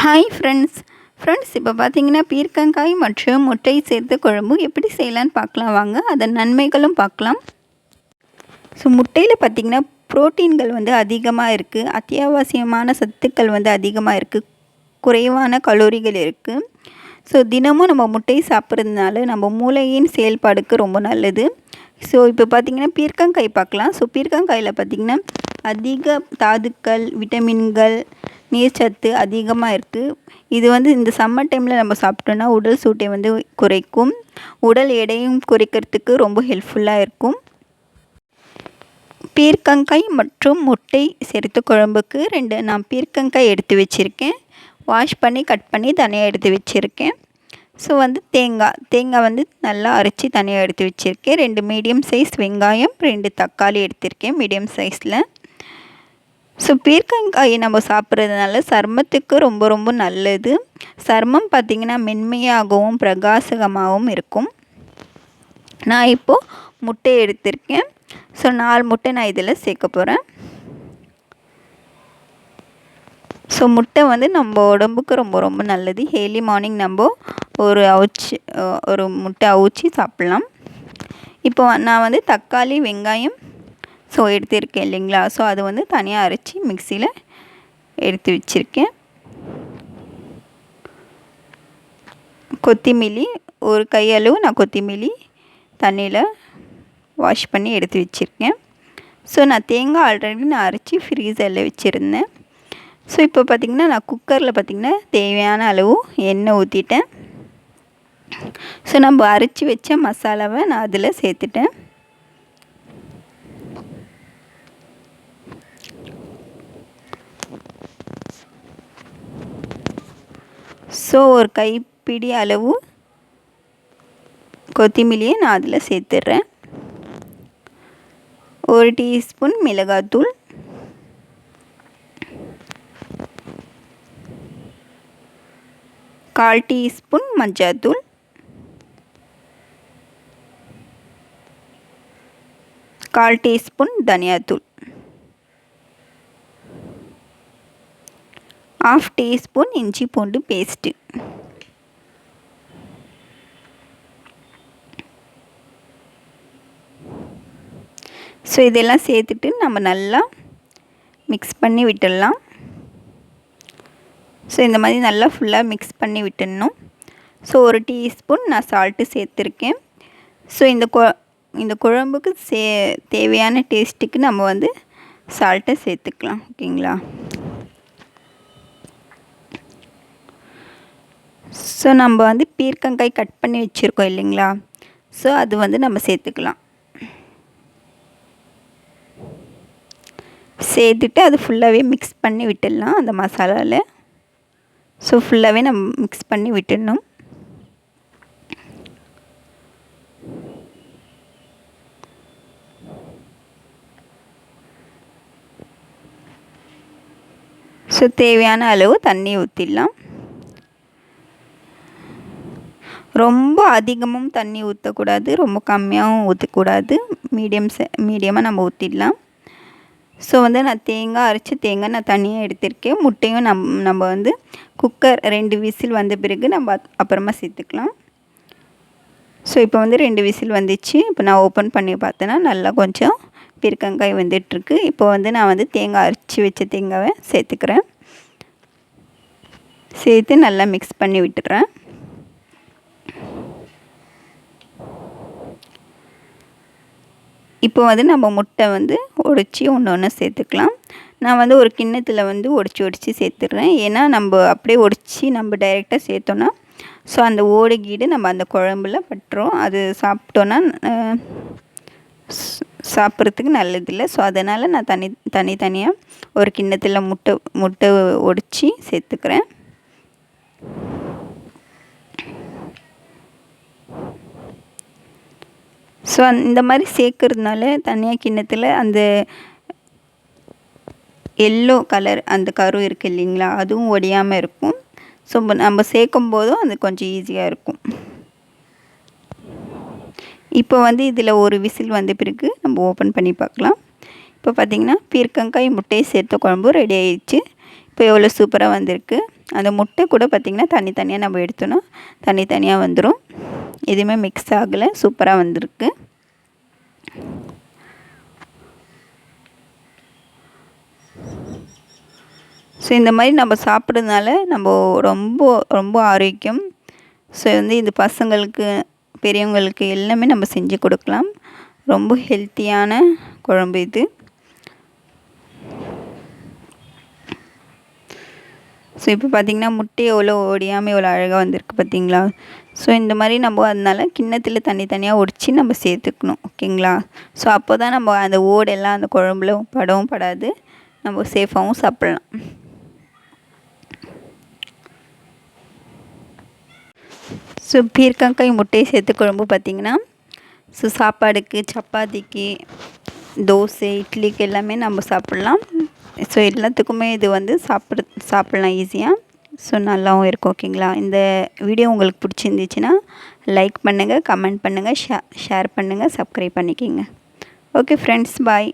Hi friends இப்போ பார்த்தீங்கன்னா பீர்க்கங்காய் மற்றும் முட்டை சேர்த்து குழம்பு எப்படி செய்யலான்னு பார்க்கலாம் வாங்க. அதன் நன்மைகளும் பார்க்கலாம். ஸோ முட்டையில் பார்த்திங்கன்னா புரோட்டீன்கள் அதிகமாக இருக்குது, அத்தியாவசியமான சத்துக்கள் அதிகமாக இருக்குது, குறைவான கலோரிகள் இருக்குது. ஸோ தினமும் நம்ம முட்டை சாப்பிட்றதுனால நம்ம மூளையின் செயல்பாடுக்கு ரொம்ப நல்லது. ஸோ இப்போ பார்த்திங்கன்னா பீர்க்கங்காய் பார்க்கலாம். ஸோ பீர்க்கங்காயில் பார்த்திங்கன்னா அதிக தாதுக்கள், விட்டமின்கள், நீர்ச்சத்து அதிகமாக இருக்குது. இது இந்த சம்மர் டைமில் நம்ம சாப்பிட்டோன்னா உடல் சூட்டை குறைக்கும், உடல் எடையும் குறைக்கிறதுக்கு ரொம்ப ஹெல்ப்ஃபுல்லாக இருக்கும். பீர்க்கங்காய் மற்றும் முட்டை சேர்த்து குழம்புக்கு நான் பீர்க்கங்காய் எடுத்து வச்சுருக்கேன். வாஷ் பண்ணி கட் பண்ணி தனியாக எடுத்து வச்சுருக்கேன். ஸோ தேங்காய் நல்லா அரைச்சி தனியாக எடுத்து வச்சுருக்கேன். 2 மீடியம் சைஸ் வெங்காயம், 2 தக்காளி எடுத்திருக்கேன் மீடியம் சைஸில். ஸோ பீர்க்கங்காயை நம்ம சாப்பிட்றதுனால சருமத்துக்கு ரொம்ப ரொம்ப நல்லது. சருமம் பார்த்திங்கன்னா மென்மையாகவும் பிரகாசகமாகவும் இருக்கும். நான் இப்போது முட்டை எடுத்திருக்கேன். ஸோ 4 முட்டை நான் இதில் சேர்க்க போகிறேன். ஸோ முட்டை நம்ம உடம்புக்கு ரொம்ப ரொம்ப நல்லது. டெய்லி மார்னிங் நம்ம ஒரு முட்டை அவிச்சி சாப்பிட்லாம். இப்போ நான் தக்காளி, வெங்காயம் எடுத்திருக்கேன் இல்லைங்களா. ஸோ அது தனியாக அரைச்சி மிக்சியில் எடுத்து வச்சுருக்கேன். கொத்தமல்லி ஒரு கையளவு நான் கொத்தமல்லி தண்ணியில் வாஷ் பண்ணி எடுத்து வச்சுருக்கேன். ஸோ நான் தேங்காய் ஆல்ரெடி நான் அரைச்சி ஃப்ரீசரில் வச்சுருந்தேன். ஸோ இப்போ பார்த்திங்கன்னா நான் குக்கரில் தேவையான அளவு எண்ணெய் ஊற்றிட்டேன். ஸோ நம்ம அரைச்சி வச்ச மசாலாவை நான் அதில் சேர்த்துட்டேன். ஸோ ஒரு கைப்பிடி அளவு கொத்தமல்லியை நான் அதில் சேர்த்துடுறேன். 1 டீஸ்பூன் மிளகாத்தூள், 1/4 டீஸ்பூன் மஞ்சள்தூள், 1/4 டீஸ்பூன் தனியாத்தூள், 1/2 டீஸ்பூன் இஞ்சி பூண்டு பேஸ்ட்டு. ஸோ இதெல்லாம் சேர்த்துட்டு நம்ம நல்லா மிக்ஸ் பண்ணி விட்டுடலாம். ஸோ இந்த மாதிரி நல்லா ஃபுல்லாக மிக்ஸ் பண்ணி விட்டுடணும். ஸோ 1 டீஸ்பூன் நான் சால்ட்டு சேர்த்துருக்கேன். ஸோ இந்த குழம்புக்கு தேவையான டேஸ்ட்டுக்கு நம்ம சால்ட்டை சேர்த்துக்கலாம். ஓகேங்களா. ஸோ நம்ம பீர்க்கங்காய் கட் பண்ணி வச்சுருக்கோம் இல்லைங்களா. ஸோ அது நம்ம சேர்த்துக்கலாம். சேர்த்துட்டு அது ஃபுல்லாகவே மிக்ஸ் பண்ணி விட்டுடலாம் அந்த மசாலாவில். ஸோ ஃபுல்லாகவே நம்ம மிக்ஸ் பண்ணி விட்டுடணும். ஸோ தேவையான அளவு தண்ணி ஊற்றிடலாம். ரொம்ப அதிகமும் தண்ணி ஊற்றக்கூடாது, ரொம்ப கம்மியாகவும் ஊற்றக்கூடாது. மீடியமாக நம்ம ஊற்றிடலாம். ஸோ நான் தேங்காய் அரைச்சி நான் தனியாக எடுத்திருக்கேன். முட்டையும் நம்ம குக்கர் 2 விசில் வந்த பிறகு நம்ம அப்புறமா சேர்த்துக்கலாம். ஸோ இப்போ 2 விசில் வந்துச்சு. இப்போ நான் ஓப்பன் பண்ணி பார்த்தேன்னா நல்லா கொஞ்சம் பீர்க்கங்காய் வந்துட்டுருக்கு. இப்போ நான் தேங்காய் அரைச்சி வச்ச தேங்காவை சேர்த்துக்கிறேன். சேர்த்து நல்லா மிக்ஸ் பண்ணி விட்டுறேன். இப்போ நம்ம முட்டை உடைச்சி ஒன்று சேர்த்துக்கலாம். நான் ஒரு கிண்ணத்தில் உடைச்சி சேர்த்துடுறேன். ஏன்னா நம்ம அப்படியே உடைச்சி நம்ம டைரெக்டாக சேர்த்தோன்னா ஸோ அந்த ஓடுகீடு நம்ம அந்த குழம்புல பட்டுரும். அது சாப்பிட்டோன்னா சாப்பிட்றதுக்கு நல்லதில்லை. ஸோ அதனால் நான் தனியாக ஒரு கிண்ணத்தில் முட்டை உடைச்சி சேர்த்துக்கிறேன். ஸோ இந்த மாதிரி சேர்க்கறதுனால தனியாக கிண்ணத்தில் அந்த எல்லோ கலர் அந்த கரு இருக்குது இல்லைங்களா, அதுவும் ஒடியாமல் இருக்கும். ஸோ நம்ம சேர்க்கும் போதும் அது கொஞ்சம் ஈஸியாக இருக்கும். இப்போ இதில் ஒரு விசில் வந்த பிறகு நம்ம ஓப்பன் பண்ணி பார்க்கலாம். இப்போ பார்த்திங்கன்னா பீர்க்கங்காய் முட்டை சேர்த்த குழம்பு ரெடி ஆயிடுச்சு. இப்போ எவ்வளோ சூப்பராக வந்திருக்கு. அந்த முட்டை கூட பார்த்திங்கன்னா தனித்தனியாக நம்ம எடுத்தோன்னா தனித்தனியாக வந்துடும். எதுவுமே மிக்ஸ் ஆகலை, சூப்பராக வந்திருக்கு. ஸோ இந்த மாதிரி நம்ம சாப்பிட்றதுனால நம்ம ரொம்ப ரொம்ப ஆரோக்கியம். ஸோ வந்து இது பசங்களுக்கு பெரியவங்களுக்கு எல்லாமே நம்ம செஞ்சு கொடுக்கலாம். ரொம்ப ஹெல்த்தியான குழம்பு இது. ஸோ இப்போ பார்த்திங்கன்னா முட்டை எவ்வளோ ஒடியாமல் எவ்வளோ அழகாக வந்திருக்கு பார்த்திங்களா. ஸோ இந்த மாதிரி நம்ம அதனால கிண்ணத்தில் தனித்தனியாக ஒடிச்சு நம்ம சேர்த்துக்கணும், ஓகேங்களா. ஸோ அப்போ தான் நம்ம அந்த ஓடெல்லாம் அந்த குழம்புல படவும் படாது, நம்ம சேஃபாகவும் சாப்பிட்லாம். ஸோ பீர்க்கங்காய் முட்டை சேர்த்து குழம்பு பார்த்திங்கன்னா ஸோ சாப்பாடுக்கு, சப்பாத்திக்கு, தோசை, இட்லிக்கு எல்லாமே நம்ம சாப்பிட்லாம். ஸோ எல்லாத்துக்குமே இது வந்து சாப்பிட்லாம் ஈஸியாக. ஸோ நல்லாவும் இருக்கும், ஓகேங்களா. இந்த வீடியோ உங்களுக்கு பிடிச்சிருந்துச்சின்னா லைக் பண்ணுங்கள், கமெண்ட் பண்ணுங்கள், ஷேர் பண்ணுங்கள், சப்ஸ்கிரைப் பண்ணிக்கிங்க. ஓகே ஃப்ரெண்ட்ஸ், பாய்.